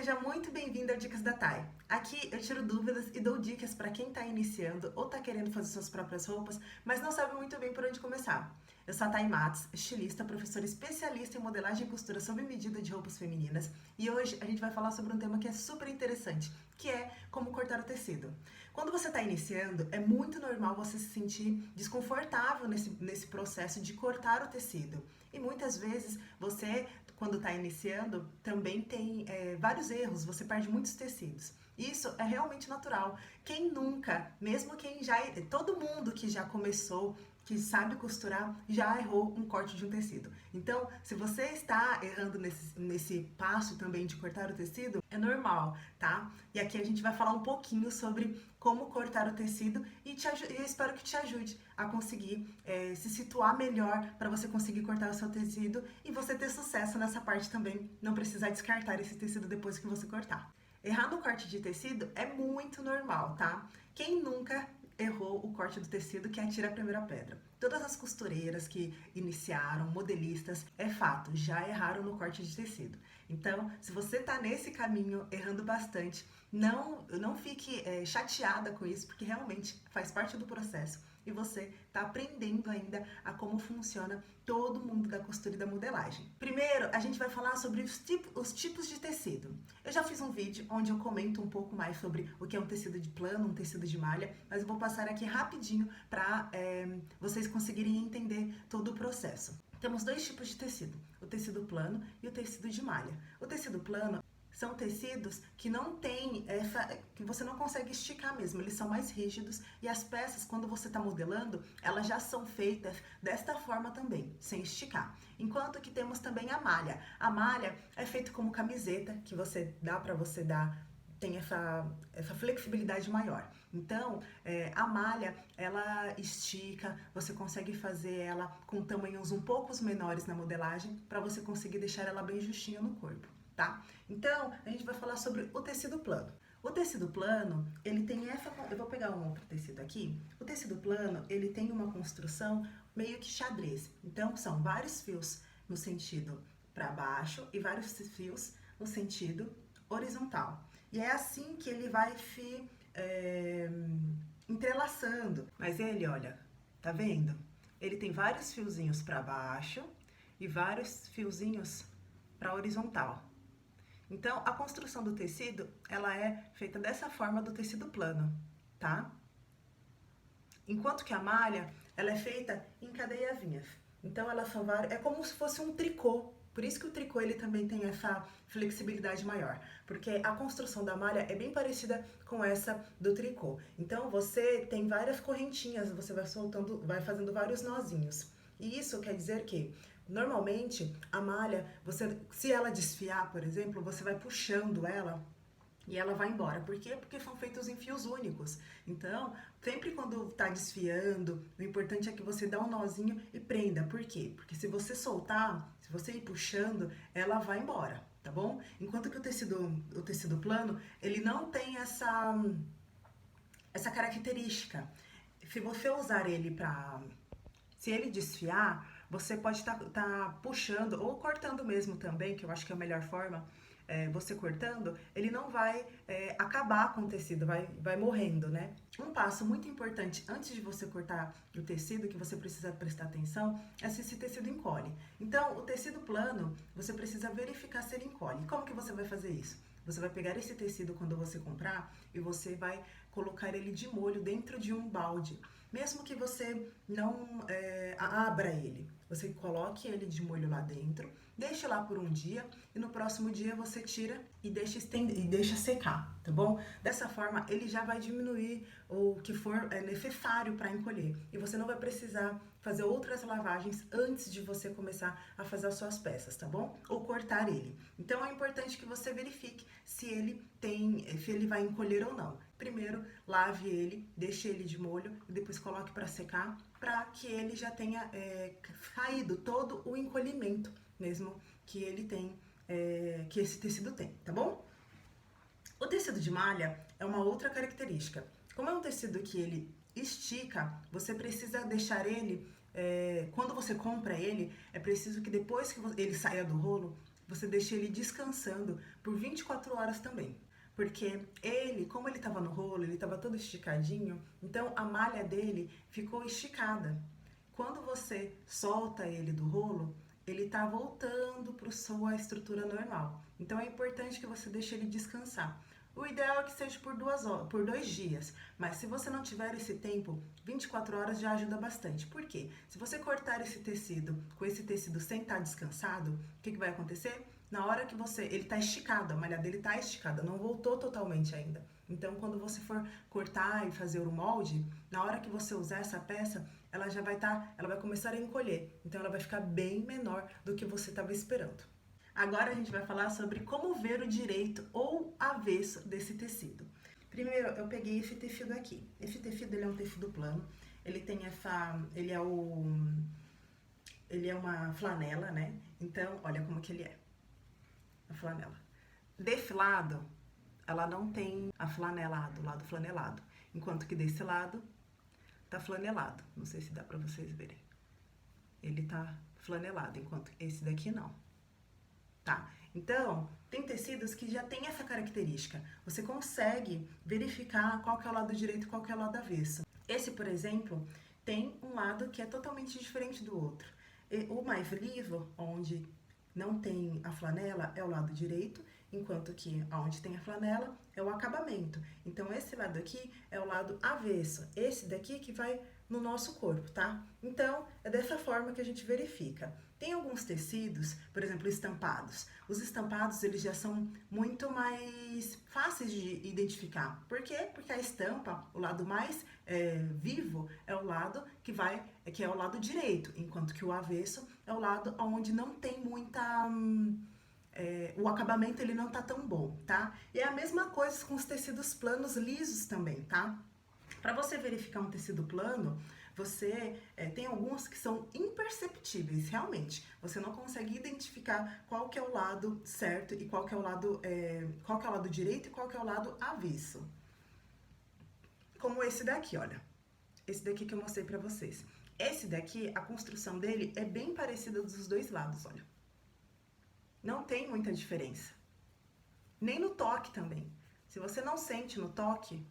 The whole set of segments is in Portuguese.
seja muito bem-vindo ao Dicas da Thay. Aqui eu tiro dúvidas e dou dicas para quem está iniciando ou está querendo fazer suas próprias roupas, mas não sabe muito bem por onde começar. Eu sou a Thay Matos, estilista, professora especialista em modelagem e costura sob medida de roupas femininas, e hoje a gente vai falar sobre um tema que é super interessante, que é como cortar o tecido. Quando você está iniciando, é muito normal você se sentir desconfortável nesse processo de cortar o tecido. E muitas vezes você, quando está iniciando, também tem vários erros, você perde muitos tecidos. Isso é realmente natural. Quem nunca, mesmo quem já, todo mundo que já começou, que sabe costurar, já errou um corte de um tecido. Então, se você está errando nesse passo também de cortar o tecido, é normal, tá? E aqui a gente vai falar um pouquinho sobre como cortar o tecido e eu espero que te ajude a conseguir se situar melhor para você conseguir cortar o seu tecido e você ter sucesso nessa parte também, não precisar descartar esse tecido depois que você cortar. Errar no corte de tecido é muito normal, tá? Quem nunca errou o corte do tecido que atira a primeira pedra? Todas as costureiras que iniciaram, modelistas, é fato, já erraram no corte de tecido. Então, se você tá nesse caminho errando bastante, não fique chateada com isso, porque realmente faz parte do processo e você está aprendendo ainda a como funciona todo o mundo da costura e da modelagem. Primeiro, a gente vai falar sobre os tipos de tecido. Eu já fiz um vídeo onde eu comento um pouco mais sobre o que é um tecido de plano, um tecido de malha, mas eu vou passar aqui rapidinho para vocês conseguirem entender todo o processo. Temos dois tipos de tecido, o tecido plano e o tecido de malha. O tecido plano são tecidos que não tem que você não consegue esticar mesmo, eles são mais rígidos e as peças, quando você está modelando, elas já são feitas desta forma também, sem esticar. Enquanto que temos também a malha. A malha é feita como camiseta, que você tem essa flexibilidade maior. Então, a malha, ela estica, você consegue fazer ela com tamanhos um pouco menores na modelagem, para você conseguir deixar ela bem justinha no corpo. Tá? Então, a gente vai falar sobre o tecido plano. O tecido plano, ele tem eu vou pegar um outro tecido aqui. O tecido plano, ele tem uma construção meio que xadrez. Então, são vários fios no sentido para baixo e vários fios no sentido horizontal. E é assim que ele vai entrelaçando. Mas ele, olha, tá vendo? Ele tem vários fiozinhos para baixo e vários fiozinhos para horizontal. Então, a construção do tecido, ela é feita dessa forma do tecido plano, tá? Enquanto que a malha, ela é feita em cadeiavinhas. Então, elas são várias, é como se fosse um tricô. Por isso que o tricô, ele também tem essa flexibilidade maior. Porque a construção da malha é bem parecida com essa do tricô. Então, você tem várias correntinhas, você vai soltando, vai fazendo vários nozinhos. E isso quer dizer que normalmente, a malha, se ela desfiar, por exemplo, você vai puxando ela e ela vai embora. Por quê? Porque são feitos em fios únicos. Então, sempre quando tá desfiando, o importante é que você dá um nozinho e prenda. Por quê? Porque se você soltar, se você ir puxando, ela vai embora, tá bom? Enquanto que o tecido plano, ele não tem essa característica. Se você usar ele se ele desfiar, você pode estar puxando ou cortando mesmo também, que eu acho que é a melhor forma, você cortando, ele não vai acabar com o tecido, vai morrendo, né? Um passo muito importante antes de você cortar o tecido, que você precisa prestar atenção, é se esse tecido encolhe. Então, o tecido plano, você precisa verificar se ele encolhe. Como que você vai fazer isso? Você vai pegar esse tecido quando você comprar e você vai colocar ele de molho dentro de um balde. Mesmo que você não abra ele, você coloque ele de molho lá dentro, deixe lá por um dia e no próximo dia você tira e deixa secar, tá bom? Dessa forma, ele já vai diminuir o que for necessário para encolher e você não vai precisar fazer outras lavagens antes de você começar a fazer as suas peças, tá bom? Ou cortar ele. Então, é importante que você verifique se ele vai encolher ou não. Primeiro, lave ele, deixe ele de molho e depois coloque para secar, para que ele já tenha caído todo o encolhimento mesmo que ele tem, que esse tecido tem, tá bom? O tecido de malha é uma outra característica. Como é um tecido que ele estica, você precisa deixar ele, quando você compra ele, é preciso que depois que ele saia do rolo, você deixa ele descansando por 24 horas também. Porque ele, como ele estava no rolo, ele estava todo esticadinho, então a malha dele ficou esticada. Quando você solta ele do rolo, ele está voltando para sua estrutura normal. Então é importante que você deixe ele descansar. O ideal é que seja por 2 horas, por 2 dias, mas se você não tiver esse tempo, 24 horas já ajuda bastante. Por quê? Se você cortar esse tecido com esse tecido sem estar descansado, o que vai acontecer? Na hora que ele está esticado, a malha dele está esticada, não voltou totalmente ainda. Então, quando você for cortar e fazer o molde, na hora que você usar essa peça, ela já ela vai começar a encolher. Então, ela vai ficar bem menor do que você estava esperando. Agora a gente vai falar sobre como ver o direito ou avesso desse tecido. Primeiro, eu peguei esse tecido aqui. Esse tecido ele é um tecido plano. Ele tem ele é uma flanela, né? Então, olha como que ele é. A flanela. Desse lado, ela não tem o lado flanelado. Enquanto que desse lado, tá flanelado. Não sei se dá pra vocês verem. Ele tá flanelado, enquanto esse daqui não. Tá? Então, tem tecidos que já tem essa característica. Você consegue verificar qual que é o lado direito e qual que é o lado avesso. Esse, por exemplo, tem um lado que é totalmente diferente do outro. O mais liso, onde não tem a flanela, é o lado direito, enquanto que onde tem a flanela é o acabamento. Então, esse lado aqui é o lado avesso. Esse daqui que vai no nosso corpo, tá? Então, é dessa forma que a gente verifica. Tem alguns tecidos, por exemplo, estampados. Os estampados, eles já são muito mais fáceis de identificar. Por quê? Porque a estampa, o lado mais vivo, é o lado que é o lado direito, enquanto que o avesso é o lado onde não tem muita... o acabamento ele não tá tão bom, tá? E é a mesma coisa com os tecidos planos lisos também, tá? Para você verificar um tecido plano, você tem alguns que são imperceptíveis, realmente. Você não consegue identificar qual que é o lado certo e qual que é o lado direito e qual que é o lado avesso. Como esse daqui, olha. Esse daqui que eu mostrei pra vocês. Esse daqui, a construção dele é bem parecida dos dois lados, olha. Não tem muita diferença. Nem no toque também. Se você não sente no toque,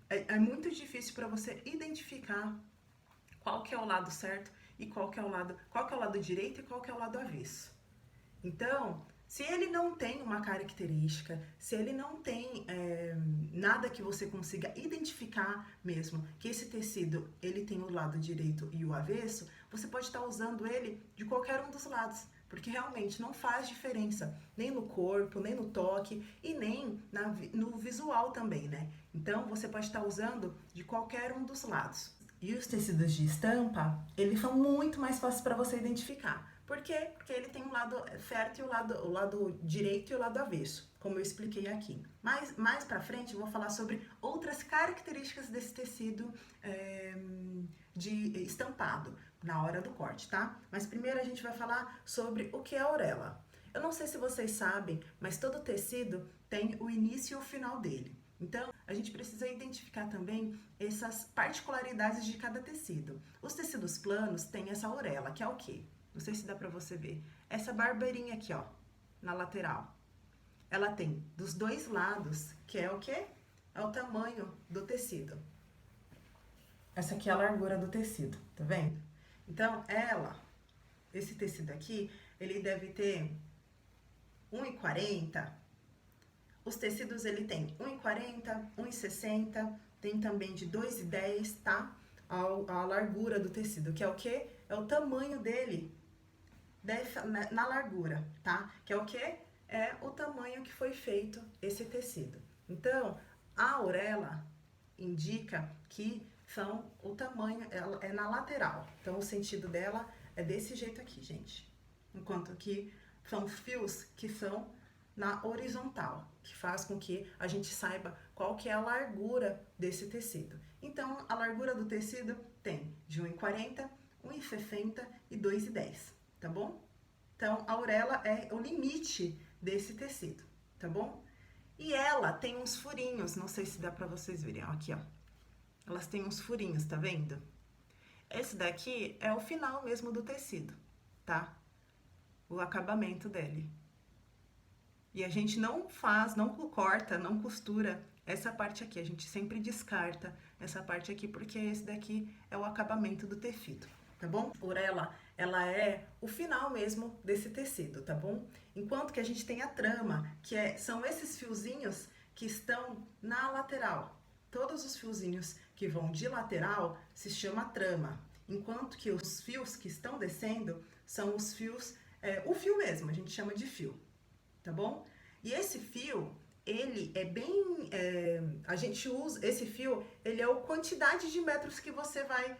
é muito difícil para você identificar qual que é o lado certo e qual que é o lado direito e qual que é o lado avesso. Então, se ele não tem uma característica, se ele não tem nada que você consiga identificar mesmo, que esse tecido ele tem o lado direito e o avesso, você pode estar usando ele de qualquer um dos lados, porque realmente não faz diferença, nem no corpo, nem no toque e nem no visual também, né? Então, você pode estar usando de qualquer um dos lados. E os tecidos de estampa, eles são muito mais fáceis para você identificar. Por quê? Porque ele tem um lado certo e o lado direito e o lado avesso, como eu expliquei aqui. Mas mais pra frente eu vou falar sobre outras características desse tecido de estampado na hora do corte, tá? Mas primeiro a gente vai falar sobre o que é a orelha. Eu não sei se vocês sabem, mas todo tecido tem o início e o final dele. Então, a gente precisa identificar também essas particularidades de cada tecido. Os tecidos planos têm essa orelha, que é o quê? Não sei se dá pra você ver. Essa barbeirinha aqui, ó, na lateral. Ela tem dos dois lados, que é o quê? É o tamanho do tecido. Essa aqui é a largura do tecido, tá vendo? Então, esse tecido aqui, ele deve ter 1,40. Os tecidos, ele tem 1,40, 1,60, tem também de 2,10, tá? A largura do tecido, que é o quê? É o tamanho dele na largura, tá? Que é o quê? É o tamanho que foi feito esse tecido. Então, a orelha indica que são o tamanho, ela é na lateral. Então, o sentido dela é desse jeito aqui, gente. Enquanto que são os fios que são na horizontal, que faz com que a gente saiba qual que é a largura desse tecido. Então, a largura do tecido tem de 1,40, 1,60 e 2,10, tá bom? Então, a orelha é o limite desse tecido, tá bom? E ela tem uns furinhos, não sei se dá pra vocês verem, ó, aqui, ó. Elas têm uns furinhos, tá vendo? Esse daqui é o final mesmo do tecido, tá? O acabamento dele. E a gente não faz, não corta, não costura essa parte aqui. A gente sempre descarta essa parte aqui, porque esse daqui é o acabamento do tecido, tá bom? Orelha, ela é o final mesmo desse tecido, tá bom? Enquanto que a gente tem a trama, são esses fiozinhos que estão na lateral. Todos os fiozinhos que vão de lateral se chama trama, enquanto que os fios que estão descendo são os fios, o fio mesmo, a gente chama de fio, tá bom? E esse fio, ele é bem, a gente usa, esse fio, ele é a quantidade de metros que você vai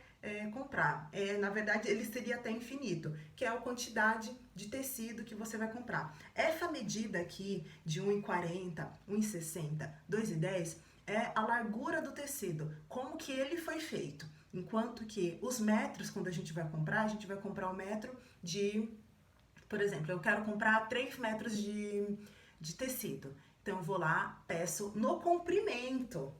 comprar. Na verdade, ele seria até infinito, que é a quantidade de tecido que você vai comprar. Essa medida aqui de 1,40, 1,60, 2,10 é a largura do tecido, como que ele foi feito. Enquanto que os metros, quando a gente vai comprar o metro de, por exemplo, eu quero comprar 3 metros de tecido. Então, eu vou lá, peço no comprimento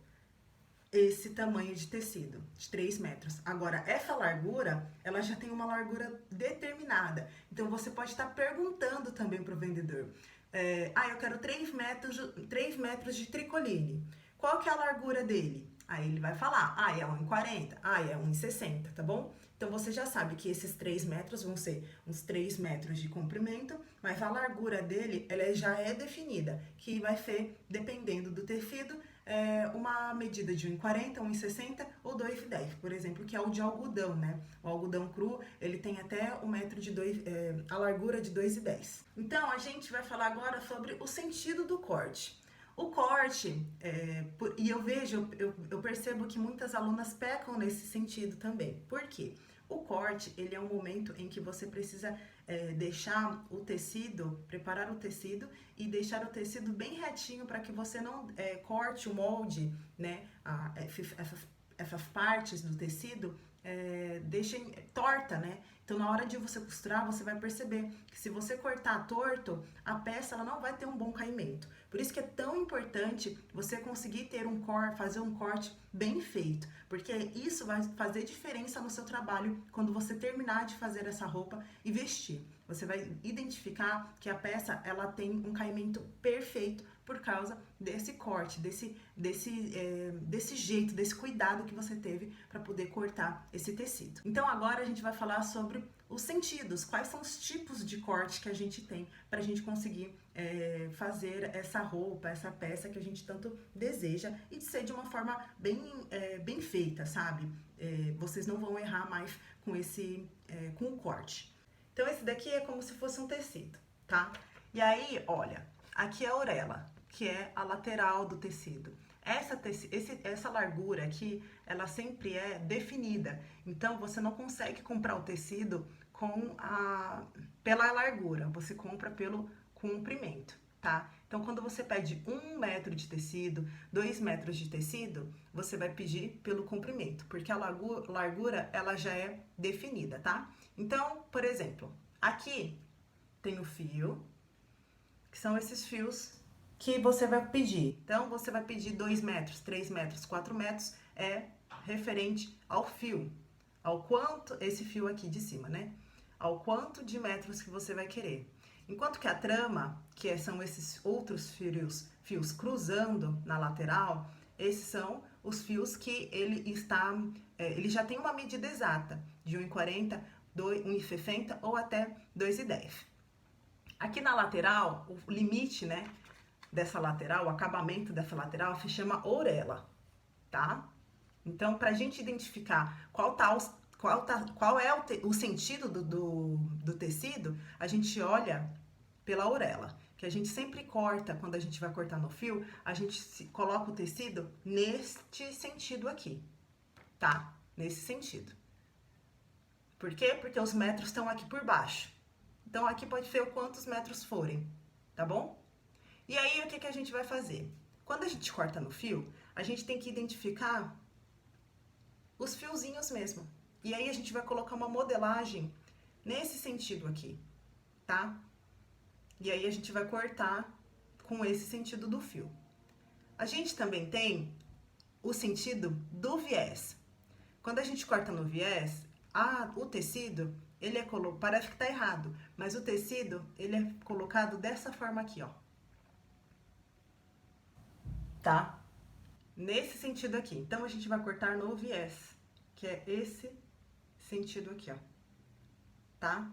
esse tamanho de tecido, de 3 metros. Agora, essa largura, ela já tem uma largura determinada. Então, você pode estar perguntando também para o vendedor. Eu quero 3 metros de tricoline. Qual que é a largura dele? Aí ele vai falar, é 1,40, é 1,60, tá bom? Então, você já sabe que esses 3 metros vão ser uns 3 metros de comprimento, mas a largura dele, ela já é definida, que vai ser, dependendo do tecido, uma medida de 1,40, 1,60 ou 2,10, por exemplo, que é o de algodão, né? O algodão cru, ele tem até a largura de 2,10. Então, a gente vai falar agora sobre o sentido do corte. O corte, e eu percebo que muitas alunas pecam nesse sentido também. Por quê? O corte, ele é um momento em que você precisa deixar o tecido, preparar o tecido e deixar o tecido bem retinho para que você não corte o molde, né? Essas partes do tecido deixem torta, né? Então, na hora de você costurar, você vai perceber que se você cortar torto, a peça ela não vai ter um bom caimento. Por isso que é tão importante você conseguir fazer um corte bem feito, porque isso vai fazer diferença no seu trabalho quando você terminar de fazer essa roupa e vestir. Você vai identificar que a peça ela tem um caimento perfeito por causa desse corte, desse jeito, desse cuidado que você teve para poder cortar esse tecido. Então agora a gente vai falar sobre os sentidos, quais são os tipos de corte que a gente tem para a gente conseguir fazer essa roupa, essa peça que a gente tanto deseja e de ser de uma forma bem feita, sabe? Vocês não vão errar mais com o corte. Então esse daqui é como se fosse um tecido, tá? E aí, olha, aqui é a orelha, que é a lateral do tecido. Essa largura aqui, ela sempre é definida. Então, você não consegue comprar o tecido pela largura, você compra pelo comprimento, tá? Então, quando você pede 1 metro de tecido, 2 metros de tecido, você vai pedir pelo comprimento, porque a largura, ela já é definida, tá? Então, por exemplo, aqui tem o fio, que são esses fios que você vai pedir. Então, você vai pedir 2 metros, 3 metros, 4 metros, referente ao fio, ao quanto, esse fio aqui de cima, né? Ao quanto de metros que você vai querer. Enquanto que a trama, são esses outros fios cruzando na lateral, esses são os fios que ele já tem uma medida exata, de 1,40, 1,60 ou até 2,10. Aqui na lateral, o limite, né, dessa lateral, o acabamento dessa lateral se chama orelha, tá? Então, pra gente identificar qual é o sentido do tecido, a gente olha pela orelha, que a gente sempre corta, quando a gente vai cortar no fio, a gente coloca o tecido neste sentido aqui, tá? Nesse sentido. Por quê? Porque os metros estão aqui por baixo. Então, aqui pode ser quantos metros forem, tá bom? E aí, o que a gente vai fazer? Quando a gente corta no fio, a gente tem que identificar os fiozinhos mesmo. E aí, a gente vai colocar uma modelagem nesse sentido aqui, tá? E aí, a gente vai cortar com esse sentido do fio. A gente também tem o sentido do viés. Quando a gente corta no viés, o tecido, parece que tá errado, mas o tecido, ele é colocado dessa forma aqui, ó. tá? Nesse sentido aqui. Então, a gente vai cortar no viés, que é esse sentido aqui, ó, tá?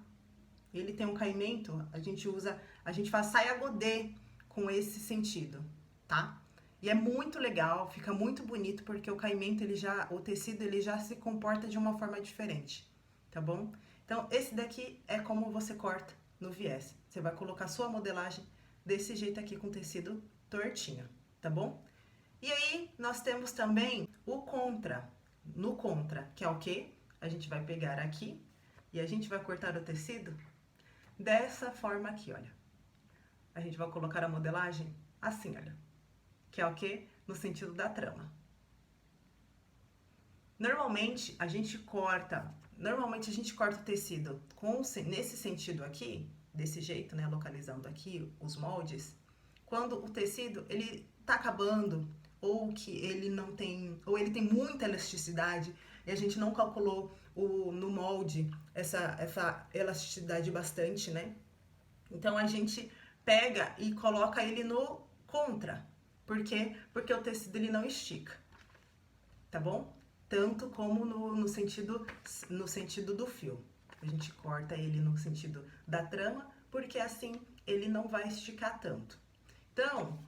Ele tem um caimento, a gente faz saia godê com esse sentido, tá? E é muito legal, fica muito bonito, porque o caimento, o tecido, ele já se comporta de uma forma diferente, tá bom? Então, esse daqui é como você corta no viés. Você vai colocar sua modelagem desse jeito aqui, com tecido tortinho, tá bom? E aí, nós temos também o contra. No contra, que é o quê? A gente vai pegar aqui e a gente vai cortar o tecido dessa forma aqui, olha. A gente vai colocar a modelagem assim, olha. Que é o quê? No sentido da trama. Normalmente a gente corta o tecido nesse sentido aqui, desse jeito, né? Localizando aqui os moldes. Quando o tecido, ele tá acabando, ou que ele não tem, ou ele tem muita elasticidade, e a gente não calculou no molde essa elasticidade bastante, né? Então, a gente pega e coloca ele no contra. Por quê? Porque o tecido, ele não estica, tá bom? Tanto como no sentido do fio. A gente corta ele no sentido da trama, porque assim ele não vai esticar tanto. Então,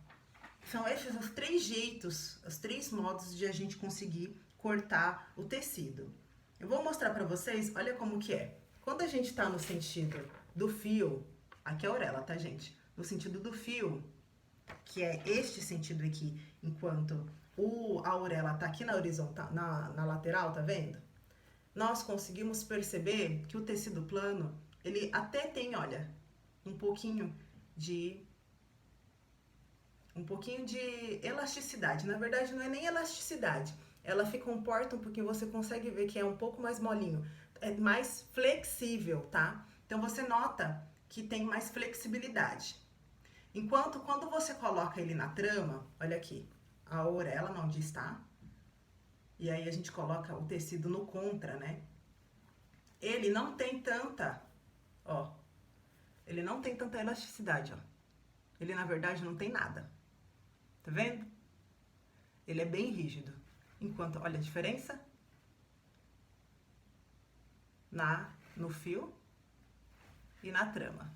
são esses os 3 jeitos, os 3 modos de a gente conseguir cortar o tecido. Eu vou mostrar pra vocês, olha como que é. Quando a gente tá no sentido do fio, aqui é a orelha, tá, gente? No sentido do fio, que é este sentido aqui, enquanto a orelha tá aqui na horizontal, na lateral, tá vendo? Nós conseguimos perceber que o tecido plano, ele até tem, olha, um pouquinho de elasticidade. Na verdade, não é nem elasticidade. Ela se comporta porque você consegue ver que é um pouco mais molinho, é mais flexível, tá? Então, você nota que tem mais flexibilidade. Enquanto, quando você coloca ele na trama, olha aqui, a orelha onde está, e aí a gente coloca o tecido no contra, né? Ele não tem tanta, ó, ele não tem tanta elasticidade, ó. Ele, na verdade, não tem nada. Tá vendo? Ele é bem rígido. Enquanto, olha a diferença no fio e na trama.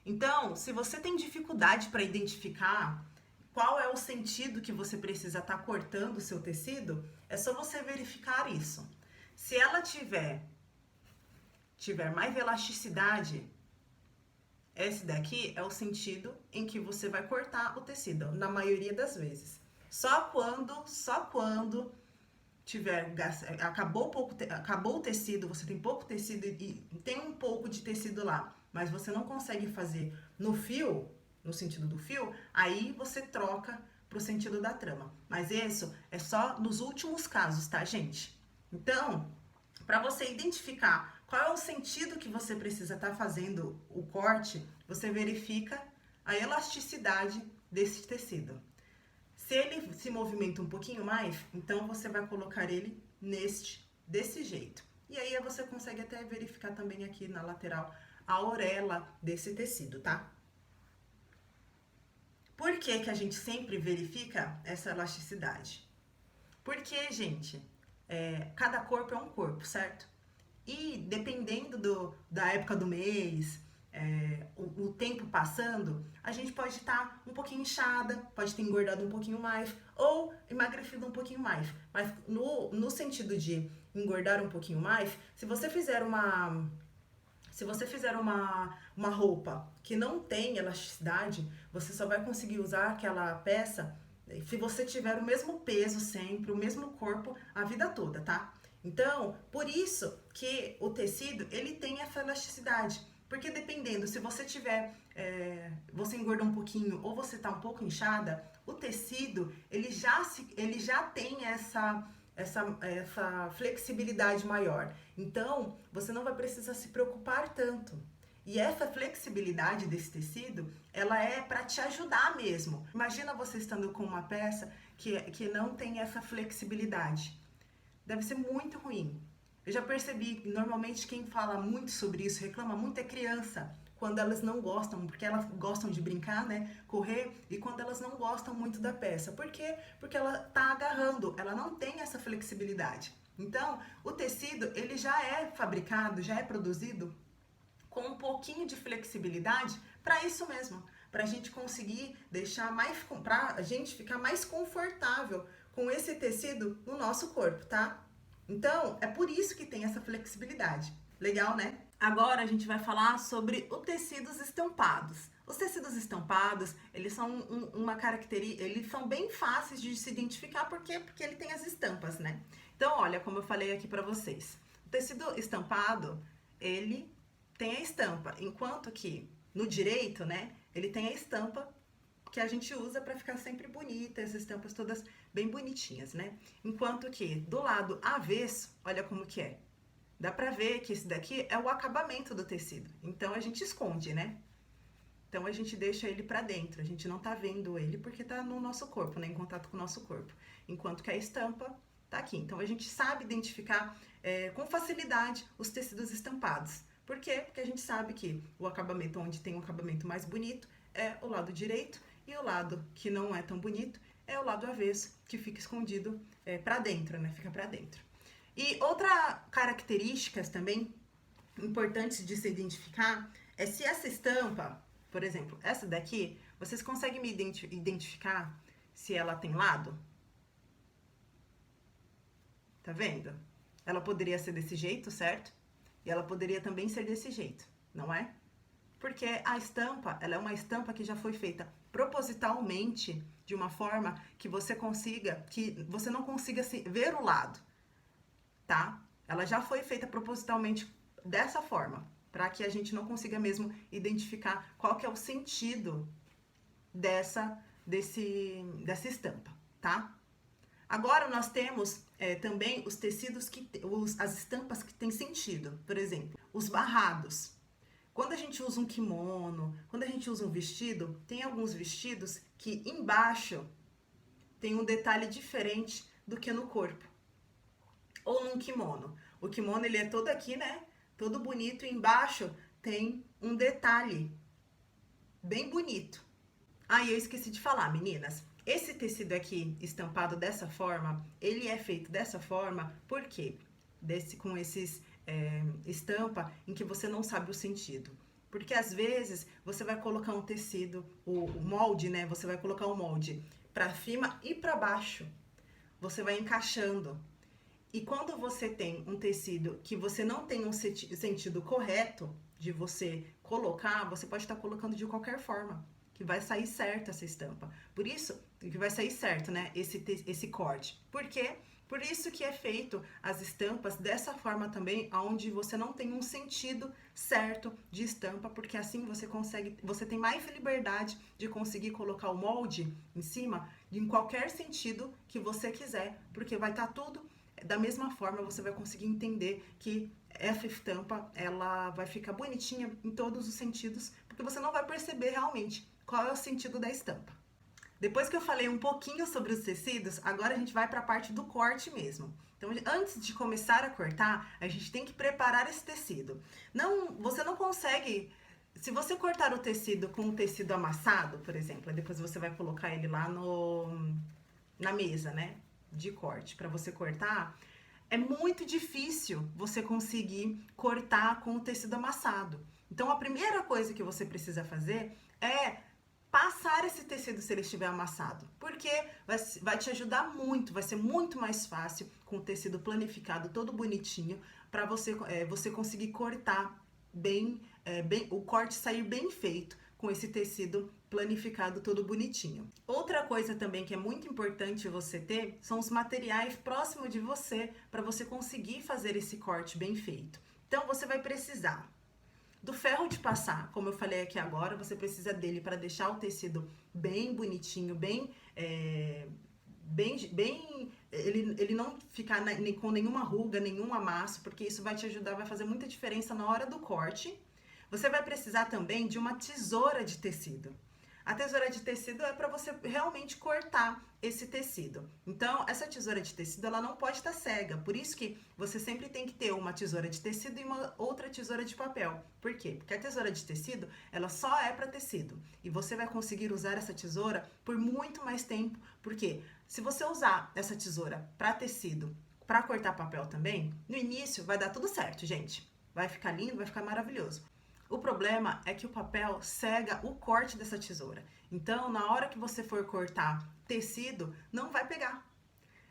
Então, se você tem dificuldade para identificar qual é o sentido que você precisa estar cortando o seu tecido, é só você verificar isso. Se ela tiver mais elasticidade, esse daqui é o sentido em que você vai cortar o tecido, na maioria das vezes. Só quando acabou o tecido, você tem pouco tecido e tem um pouco de tecido lá, mas você não consegue fazer no fio, no sentido do fio, aí você troca pro sentido da trama. Mas isso é só nos últimos casos, tá, gente? Então, para você identificar qual é o sentido que você precisa estar fazendo o corte, você verifica a elasticidade desse tecido. Se ele se movimenta um pouquinho mais, então você vai colocar ele desse jeito. E aí você consegue até verificar também aqui na lateral a orelha desse tecido, tá? Por que que a gente sempre verifica essa elasticidade? Porque, gente, cada corpo é um corpo, certo? E dependendo da época do mês, o tempo passando, a gente pode estar um pouquinho inchada, pode ter engordado um pouquinho mais, ou emagrecido um pouquinho mais. Mas no sentido de engordar um pouquinho mais, se você fizer uma roupa que não tem elasticidade, você só vai conseguir usar aquela peça se você tiver o mesmo peso sempre, o mesmo corpo a vida toda, tá? Então, por isso que o tecido, ele tem essa elasticidade. Porque dependendo, se você você engordou um pouquinho ou você tá um pouco inchada, o tecido, ele já tem essa flexibilidade maior. Então, você não vai precisar se preocupar tanto. E essa flexibilidade desse tecido, ela é para te ajudar mesmo. Imagina você estando com uma peça que não tem essa flexibilidade. Deve ser muito ruim. Eu já percebi que normalmente quem fala muito sobre isso, reclama muito, é criança. quando elas não gostam, porque elas gostam de brincar, né, correr, e quando elas não gostam muito da peça. Por quê? Porque ela tá agarrando, ela não tem essa flexibilidade. Então, o tecido, ele já é fabricado, já é produzido com um pouquinho de flexibilidade para isso mesmo, para a gente conseguir deixar mais, para a gente ficar mais confortável com esse tecido no nosso corpo, tá? Então, é por isso que tem essa flexibilidade. Legal, né? Agora a gente vai falar sobre os tecidos estampados. Os tecidos estampados, eles são uma característica, eles são bem fáceis de se identificar, por quê? Porque ele tem as estampas, né? Então, olha, como eu falei aqui para vocês, o tecido estampado, ele tem a estampa, enquanto que no direito, né, ele tem a estampa que a gente usa para ficar sempre bonita, as estampas todas bem bonitinhas, né? Enquanto que do lado avesso, olha como que é. Dá pra ver que esse daqui é o acabamento do tecido. Então a gente esconde, né? Então a gente deixa ele pra dentro. A gente não tá vendo ele porque tá no nosso corpo, né? Em contato com o nosso corpo. Enquanto que a estampa tá aqui. Então a gente sabe identificar com facilidade os tecidos estampados. Por quê? Porque a gente sabe que o acabamento onde tem um acabamento mais bonito é o lado direito e o lado que não é tão bonito é o lado avesso, que fica escondido pra dentro, né? Fica pra dentro. E outra características também importantes de se identificar é se essa estampa, por exemplo, essa daqui, vocês conseguem me identificar se ela tem lado? Tá vendo? Ela poderia ser desse jeito, certo? E ela poderia também ser desse jeito, não é? Porque a estampa, ela é uma estampa que já foi feita propositalmente de uma forma que você não consiga ver o lado. Tá? Ela já foi feita propositalmente dessa forma, para que a gente não consiga mesmo identificar qual que é o sentido dessa estampa, tá? Agora nós temos também os tecidos as estampas que têm sentido, por exemplo, os barrados. Quando a gente usa um kimono, quando a gente usa um vestido, tem alguns vestidos que embaixo tem um detalhe diferente do que no corpo. Ou num kimono. O kimono, ele é todo aqui, né? Todo bonito. E embaixo tem um detalhe bem bonito. Ah, e eu esqueci de falar, meninas. Esse tecido aqui, estampado dessa forma, ele é feito dessa forma, por quê? Com esses estampa em que você não sabe o sentido. Porque às vezes você vai colocar um tecido, o molde, né? Você vai colocar o molde pra cima e pra baixo. Você vai encaixando. E quando você tem um tecido que você não tem um sentido correto de você colocar, você pode estar colocando de qualquer forma, que vai sair certo essa estampa. Por isso, que vai sair certo, né, esse corte. Por quê? Por isso que é feito as estampas dessa forma também, onde você não tem um sentido certo de estampa, porque assim você tem mais liberdade de conseguir colocar o molde em cima em qualquer sentido que você quiser, porque vai estar tudo da mesma forma. Você vai conseguir entender que essa estampa, ela vai ficar bonitinha em todos os sentidos, porque você não vai perceber realmente qual é o sentido da estampa. Depois que eu falei um pouquinho sobre os tecidos, agora a gente vai para a parte do corte mesmo. Então, antes de começar a cortar, a gente tem que preparar esse tecido. Você não consegue... Se você cortar o tecido com um tecido amassado, por exemplo, depois você vai colocar ele lá na mesa, né, de corte, para você cortar, é muito difícil você conseguir cortar com o tecido amassado. Então, a primeira coisa que você precisa fazer é passar esse tecido se ele estiver amassado, porque vai te ajudar muito, vai ser muito mais fácil com o tecido planificado, todo bonitinho, para você conseguir cortar bem, o corte sair bem feito com esse tecido planificado todo bonitinho. Outra coisa também que é muito importante você ter são os materiais próximos de você para você conseguir fazer esse corte bem feito. Então você vai precisar do ferro de passar, como eu falei aqui agora, você precisa dele para deixar o tecido bem bonitinho, ele não ficar com nenhuma ruga, nenhum amasso, porque isso vai te ajudar, vai fazer muita diferença na hora do corte. Você vai precisar também de uma tesoura de tecido. A tesoura de tecido é para você realmente cortar esse tecido. Então, essa tesoura de tecido, ela não pode estar cega. Por isso que você sempre tem que ter uma tesoura de tecido e uma outra tesoura de papel. Por quê? Porque a tesoura de tecido, ela só é para tecido. E você vai conseguir usar essa tesoura por muito mais tempo. Por quê? Se você usar essa tesoura para tecido, para cortar papel também, no início vai dar tudo certo, gente. Vai ficar lindo, vai ficar maravilhoso. O problema é que o papel cega o corte dessa tesoura. Então, na hora que você for cortar tecido, não vai pegar.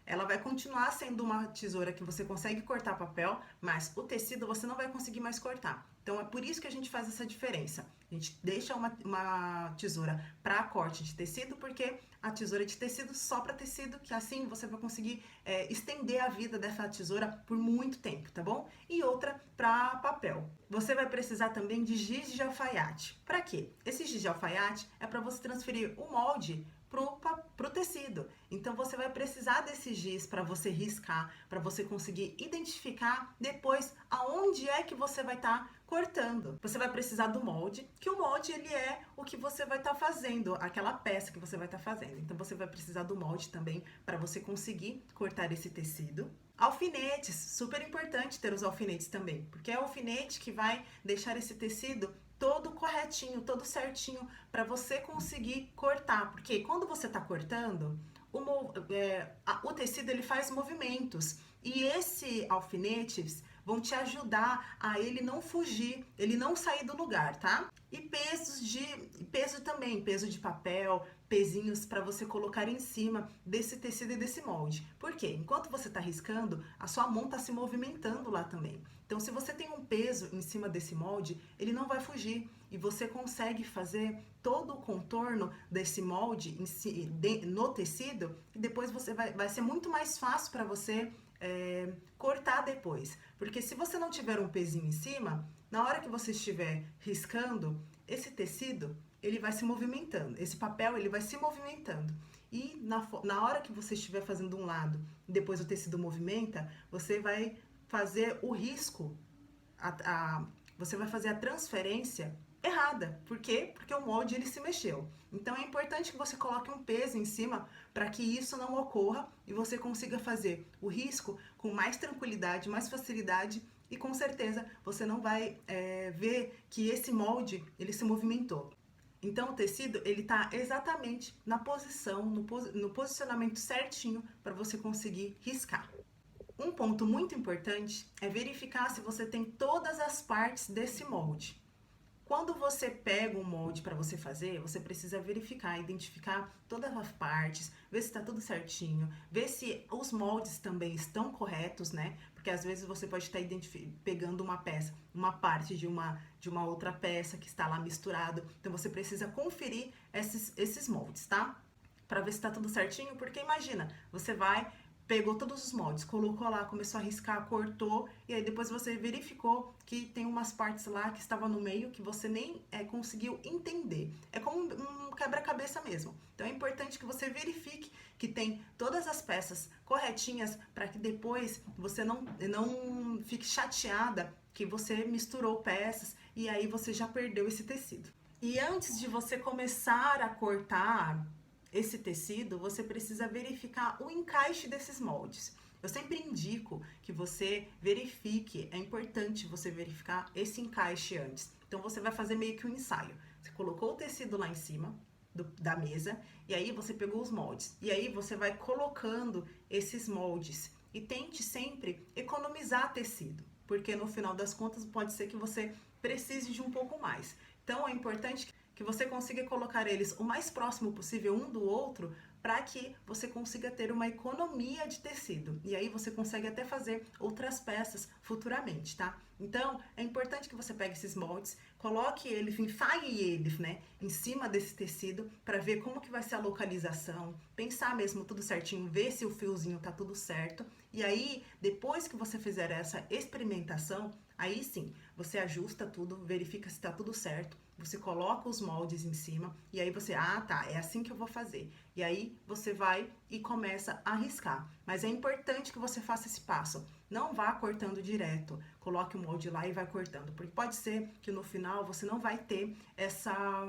Ela vai continuar sendo uma tesoura que você consegue cortar papel, mas o tecido você não vai conseguir mais cortar. Então é por isso que a gente faz essa diferença. A gente deixa uma tesoura para corte de tecido, porque a tesoura de tecido só para tecido, que assim você vai conseguir estender a vida dessa tesoura por muito tempo, tá bom? E outra para papel. Você vai precisar também de giz de alfaiate. Para quê? Esse giz de alfaiate é para você transferir o molde pro tecido. Então você vai precisar desse giz para você riscar, para você conseguir identificar depois aonde é que você vai estar cortando. Você vai precisar do molde, que o molde ele é o que você vai estar fazendo, aquela peça que você vai estar fazendo. Então você vai precisar do molde também para você conseguir cortar esse tecido. Alfinetes, super importante ter os alfinetes também, porque é o alfinete que vai deixar esse tecido todo corretinho, todo certinho, para você conseguir cortar. Porque quando você está cortando, o tecido ele faz movimentos. E esse alfinetes vão te ajudar a ele não fugir, ele não sair do lugar, tá? E peso também, peso de papel, pezinhos para você colocar em cima desse tecido e desse molde. Por quê? Enquanto você está riscando, a sua mão está se movimentando lá também. Então, se você tem um peso em cima desse molde, ele não vai fugir e você consegue fazer todo o contorno desse molde no tecido e depois vai ser muito mais fácil para você cortar depois. Porque se você não tiver um pezinho em cima, na hora que você estiver riscando, esse tecido ele vai se movimentando, esse papel ele vai se movimentando. E na hora que você estiver fazendo um lado e depois o tecido movimenta, você vai fazer o risco, você vai fazer a transferência errada. Por quê? Porque o molde ele se mexeu. Então é importante que você coloque um peso em cima para que isso não ocorra e você consiga fazer o risco com mais tranquilidade, mais facilidade e com certeza você não vai ver que esse molde ele se movimentou. Então o tecido ele está exatamente na posição, no posicionamento certinho para você conseguir riscar. Um ponto muito importante é verificar se você tem todas as partes desse molde. Quando você pega um molde para você fazer, você precisa verificar, identificar todas as partes, ver se está tudo certinho, ver se os moldes também estão corretos, né? Porque às vezes você pode estar pegando uma peça, uma parte de uma outra peça que está lá misturado. Então você precisa conferir esses moldes, tá? Para ver se está tudo certinho, porque imagina, você pegou todos os moldes, colocou lá, começou a riscar, cortou, e aí depois você verificou que tem umas partes lá que estavam no meio que você nem conseguiu entender. É como um quebra-cabeça mesmo. Então é importante que você verifique que tem todas as peças corretinhas para que depois você não fique chateada que você misturou peças e aí você já perdeu esse tecido. E antes de você começar a cortar esse tecido, você precisa verificar o encaixe desses moldes. Eu sempre indico que você verifique, é importante você verificar esse encaixe antes. Então você vai fazer meio que um ensaio. Você colocou o tecido lá em cima da mesa e aí você pegou os moldes. E aí você vai colocando esses moldes e tente sempre economizar tecido, porque no final das contas pode ser que você precise de um pouco mais. Então é importante que você consiga colocar eles o mais próximo possível um do outro para que você consiga ter uma economia de tecido. E aí você consegue até fazer outras peças futuramente, tá? Então, é importante que você pegue esses moldes, coloque eles, enfaie eles, né, em cima desse tecido para ver como que vai ser a localização, pensar mesmo tudo certinho, ver se o fiozinho tá tudo certo. E aí, depois que você fizer essa experimentação, aí sim, você ajusta tudo, verifica se tá tudo certo, você coloca os moldes em cima e aí você, tá, é assim que eu vou fazer. E aí você vai e começa a riscar. Mas é importante que você faça esse passo. Não vá cortando direto, coloque o molde lá e vai cortando, porque pode ser que no final você não vai ter essa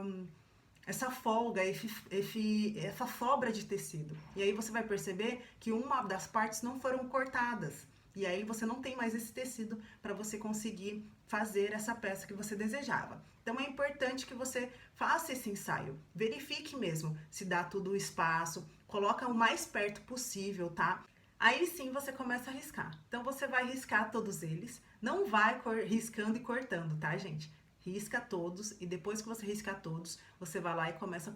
essa folga, essa sobra de tecido. E aí você vai perceber que uma das partes não foram cortadas. E aí você não tem mais esse tecido para você conseguir fazer essa peça que você desejava. Então é importante que você faça esse ensaio, verifique mesmo se dá tudo o espaço, coloca o mais perto possível, tá? Aí sim você começa a riscar. Então você vai riscar todos eles, não vai riscando e cortando, tá, gente? Risca todos e depois que você riscar todos, você vai lá e começa a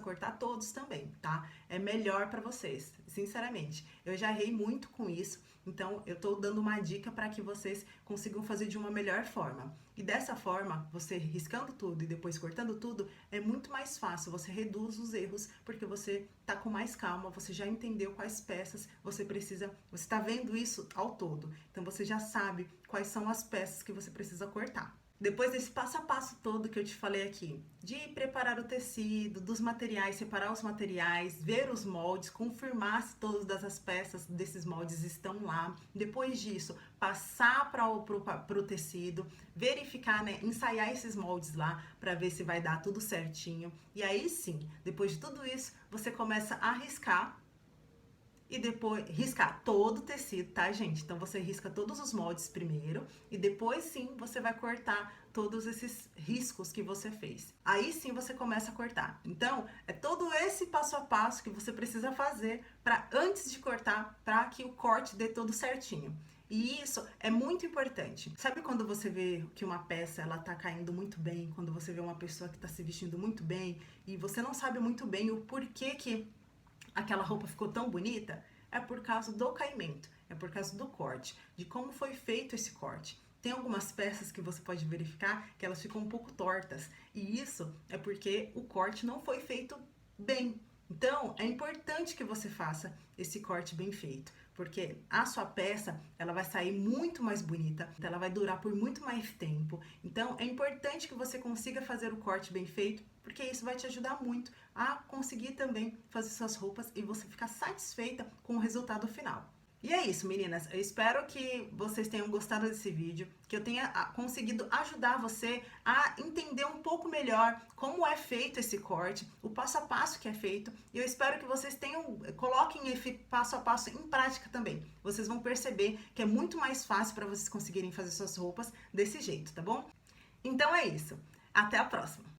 cortar todos também, tá? É melhor para vocês, sinceramente. Eu já errei muito com isso, então eu tô dando uma dica para que vocês consigam fazer de uma melhor forma. E dessa forma, você riscando tudo e depois cortando tudo, é muito mais fácil, você reduz os erros, porque você tá com mais calma, você já entendeu quais peças você precisa, você tá vendo isso ao todo. Então você já sabe quais são as peças que você precisa cortar. Depois desse passo a passo todo que eu te falei aqui, de preparar o tecido, dos materiais, separar os materiais, ver os moldes, confirmar se todas as peças desses moldes estão lá. Depois disso, passar para o tecido, verificar, né, ensaiar esses moldes lá para ver se vai dar tudo certinho. E aí sim, depois de tudo isso, você começa a riscar e depois riscar todo o tecido, tá, gente? Então você risca todos os moldes primeiro e depois sim você vai cortar todos esses riscos que você fez. Aí sim você começa a cortar. Então, é todo esse passo a passo que você precisa fazer para antes de cortar, para que o corte dê todo certinho. E isso é muito importante. Sabe quando você vê que uma peça ela tá caindo muito bem, quando você vê uma pessoa que tá se vestindo muito bem e você não sabe muito bem o porquê que aquela roupa ficou tão bonita, é por causa do caimento, é por causa do corte, de como foi feito esse corte. Tem algumas peças que você pode verificar que elas ficam um pouco tortas, e isso é porque o corte não foi feito bem. Então, é importante que você faça esse corte bem feito, porque a sua peça, ela vai sair muito mais bonita, ela vai durar por muito mais tempo. Então, é importante que você consiga fazer o corte bem feito, porque isso vai te ajudar muito a conseguir também fazer suas roupas e você ficar satisfeita com o resultado final. E é isso, meninas. Eu espero que vocês tenham gostado desse vídeo, que eu tenha conseguido ajudar você a entender um pouco melhor como é feito esse corte, o passo a passo que é feito. E eu espero que vocês coloquem esse passo a passo em prática também. Vocês vão perceber que é muito mais fácil para vocês conseguirem fazer suas roupas desse jeito, tá bom? Então é isso. Até a próxima!